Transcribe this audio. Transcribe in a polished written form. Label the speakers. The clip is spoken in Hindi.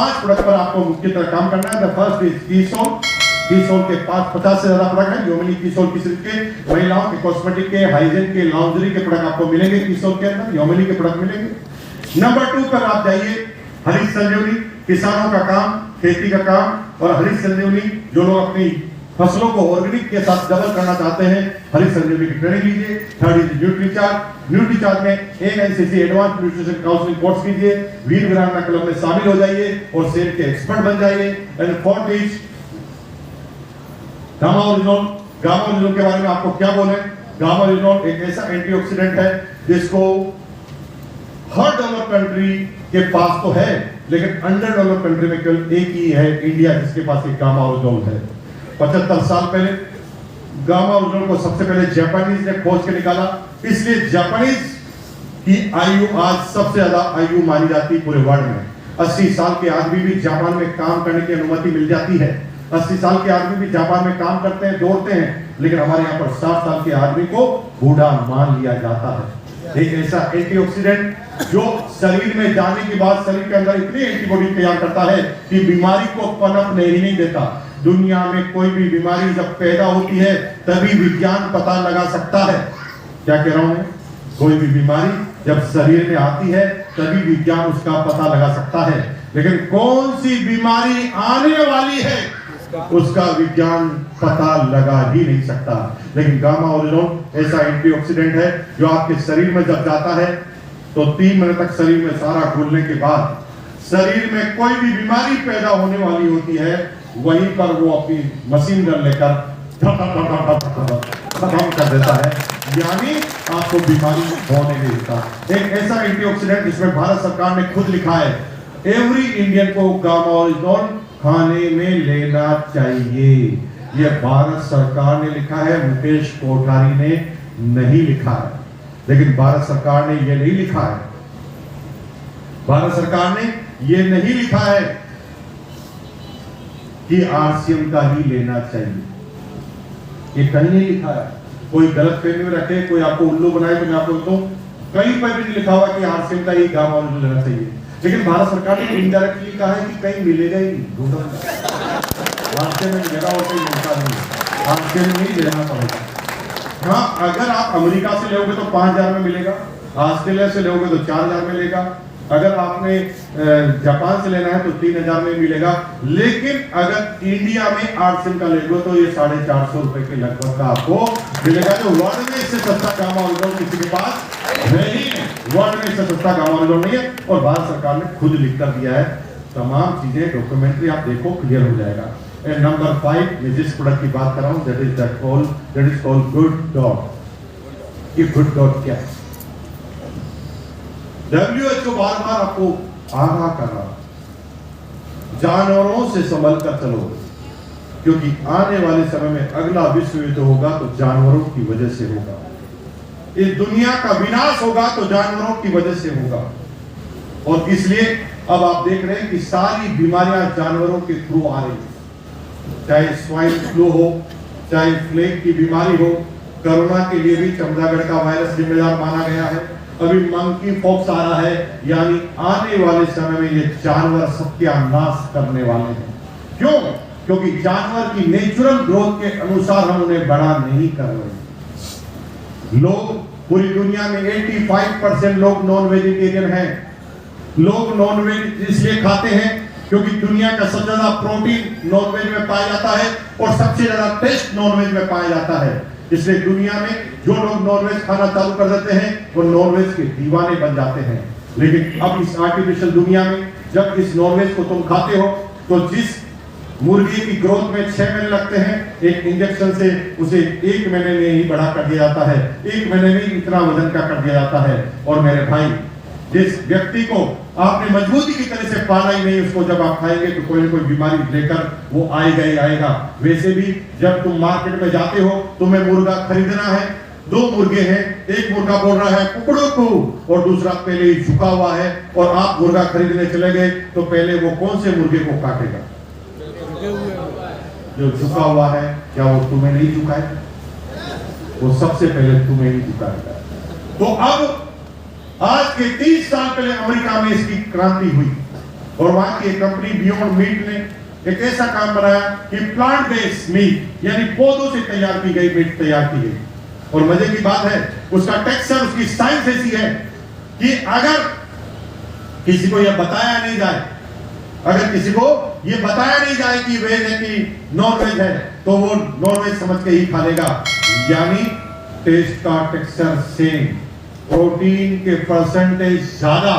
Speaker 1: 5 प्रोडक्ट पर आपको मुख्य तरह काम करना है। द फर्स्ट इज कीसोल। कीसोल के पास 50 से ज्यादा प्रोडक्ट है। योमिनी कीसोल की सिल्क के, महिलाओं के कॉस्मेटिक के, हाइजीन के, लॉन्ड्री के प्रोडक्ट आपको मिलेंगे कीसोल के अंदर, योमिनी के प्रोडक्ट मिलेंगे। नंबर 2 पर आप जाइए, हरीश संजीवनी, किसानों का काम, खेती का काम, और हरीश संजीवनी जो लोग अपनी फसलों को ऑर्गेनिक के साथ डबल करना चाहते हैं, हरीश संजीवनी की ट्रेनिंग लीजिए। Third is Nutricharge. न्यूट्रीचार्ज में NICC advance nutrition counselling course कीजिए, वीर वीरांगना क्लब में शामिल हो जाइए और सेल के एक्सपर्ट बन जाइए। And fourth is gamma original. Gamma original के बारे में आपको क्या बोले? गामा ओरिजिनल एक ऐसा एंटीऑक्सीडेंट है जिसको हर डेवलप्ड कंट्री के पास तो है, लेकिन अंडर डेवलप्ड कंट्री में केवल एक ही है, इंडिया, जिसके पास एक गामा ओरिजिनल है। 75 साल पहले गामा ओरिजिनल को सबसे पहले जापानीज ने खोज के निकाला, इसलिए जापानीज की आयु आज सबसे ज्यादा आयु मानी जाती है पूरे वर्ल्ड में। 80 साल के आदमी भी जापान में काम करने की अनुमति मिल जाती है। 80 साल के आदमी भी जापान में काम करते हैं, दौड़ते हैं, लेकिन हमारे यहाँ पर 60 साल के आदमी को बूढ़ा मान लिया जाता है। एक ऐसा एंटीऑक्सीडेंट जो शरीर में जाने के बाद शरीर के अंदर इतनी एंटीबॉडी तैयार करता है कि बीमारी को पनपने ही नहीं देता। दुनिया में कोई भी बीमारी जब पैदा होती है तभी विज्ञान पता लगा सकता है। क्या कह रहा हूं मैं? कोई भी बीमारी जब शरीर में आती है तभी विज्ञान उसका पता लगा सकता है, लेकिन कौन सी बीमारी आने वाली है उसका विज्ञान पता लगा ही नहीं सकता। लेकिन गामा ओरिजिनल ऐसा एंटीऑक्सीडेंट है जो आपके शरीर में जब जाता है तो 3 मिनट तक शरीर में सारा घुलने के बाद शरीर में कोई भी बीमारी पैदा होने वाली होती है, वहीं पर वो अपनी मशीन गन लेकर खत्म कर देता है, यानी आपको बीमारी होने नहीं देता। एक ऐसा एंटीऑक्सीडेंट जिसमें भारत सरकार ने खुद लिखा है, एवरी इंडियन को गामा ओरिजिनल खाने में लेना चाहिए। यह भारत सरकार ने लिखा है, मुकेश कोठारी ने नहीं लिखा है। लेकिन भारत सरकार ने यह नहीं लिखा है, भारत सरकार ने यह नहीं लिखा है कि आरसीएम का ही लेना चाहिए। ये कहीं नहीं लिखा है। कोई गलत फहमी में रखे, कोई आपको उल्लू बनाए, तो मैं आपको बताऊं कहीं पर भी नहीं लिखा हुआ कि आरसीएम का ही गामा ओरिजिनल लेना चाहिए। लेकिन भारत सरकार ने इनडायरेक्टली कहा है कि कहीं मिलेगा ही नहीं, ढूंढो रास्ते में मिलेगा और कहीं मिलता नहीं, रास्ते में नहीं लेना पड़ेगा। हाँ, अगर आप अमेरिका से लोगे तो 5000 में मिलेगा, ऑस्ट्रेलिया से लोगे तो 4000 में मिलेगा, अगर आपने जापान से लेना है तो 3000 में मिलेगा। लेकिन अगर इंडिया में आरसीएम का लेंगे तो ये 450 रुपए के लगभग का आपको मिलेगा। जो वर्ल्ड में इससे सस्ता गामा ओरिजिनल किसी के पास है ही नहीं, वर्ल्ड में इससे सस्ता गामा ओरिजिनल नहीं है। और भारत सरकार ने खुद लिख कर दिया है, तमाम चीजें डॉक्यूमेंट्री आप देखो, क्लियर हो जाएगा। एंड नंबर 5 मैं जिस प्रोडक्ट की बात कर रहा हूं, that is called good dot. ये गुड डॉट क्या है? WHO बार बार आपको आगाह कर रहा, जानवरों से संभल कर चलो, क्योंकि आने वाले समय में अगला विश्व युद्ध होगा तो जानवरों की वजह से होगा। इस दुनिया का विनाश होगा तो जानवरों की वजह से होगा। और इसलिए अब आप देख रहे हैं कि सारी बीमारियां जानवरों के थ्रू आ रही है, चाहे स्वाइन फ्लू हो, चाहे प्लेग की बीमारी हो, कोरोना के लिए भी चमड़ागढ़ का वायरस जिम्मेदार माना गया है, अभी मंकी पॉक्स आ रहा है, यानी आने वाले समय में ये जानवर सत्यानाश करने वाले हैं। क्यों? क्योंकि जानवर की नेचुरल ग्रोथ के अनुसार हम उन्हें बड़ा नहीं कर रहे। लोग पूरी दुनिया में 85% लोग नॉन वेजिटेरियन हैं। लोग नॉन वेज इसलिए खाते हैं क्योंकि दुनिया का सबसे ज्यादा प्रोटीन नॉन वेज में पाया जाता है और सबसे ज्यादा टेस्ट नॉन वेज में पाया जाता है। इसलिए दुनिया में जो लोग नॉनवेज खाना चालू कर देते हैं वो नॉनवेज के दीवाने बन जाते हैं। लेकिन अब इस आर्टिफिशियल दुनिया में जब इस नॉनवेज को तुम खाते हो तो जिस मुर्गी की ग्रोथ में 6 महीने लगते हैं, एक इंजेक्शन से उसे 1 महीने में ही बड़ा कर दिया जाता है, 1 महीने में इतना वजन का कर दिया जाता है। और मेरे भाई, जिस व्यक्ति को आपने मजबूती की तरह से पाला ही नहीं, उसको जब आप खाएंगे तो कोई ना कोई बीमारी लेकर वो आएगा ही आएगा। वैसे भी जब तुम मार्केट में जाते हो, तुम्हें मुर्गा खरीदना है, 2 मुर्गे हैं, एक मुर्गा बोल रहा है कुकड़ू कू और दूसरा पहले ही झुका हुआ है, और आप मुर्गा खरीदने चले गए तो पहले वो कौन से मुर्गे को काटेगा? जो झुका हुआ है। क्या वो तुम्हें नहीं झुकाएगा? वो सबसे पहले तुम्हें ही झुकाएगा। तो अब आज के 30 साल पहले अमेरिका में इसकी क्रांति हुई और वहां की एक कंपनी बियॉन्ड मीट ने एक ऐसा काम बनाया कि प्लांट बेस्ड मीट यानी पौधों से तैयार की गई मीट तैयार की गई। और मजे की बात है उसका टेक्सचर, उसकी साइंस ऐसी है कि अगर किसी को यह बताया नहीं जाए, अगर किसी को यह बताया नहीं जाए कि वेज है कि नॉन वेज है, तो वो नॉन वेज समझ के ही खा लेगा। यानी टेस्ट का टेक्सचर सेम, प्रोटीन के परसेंटेज ज्यादा,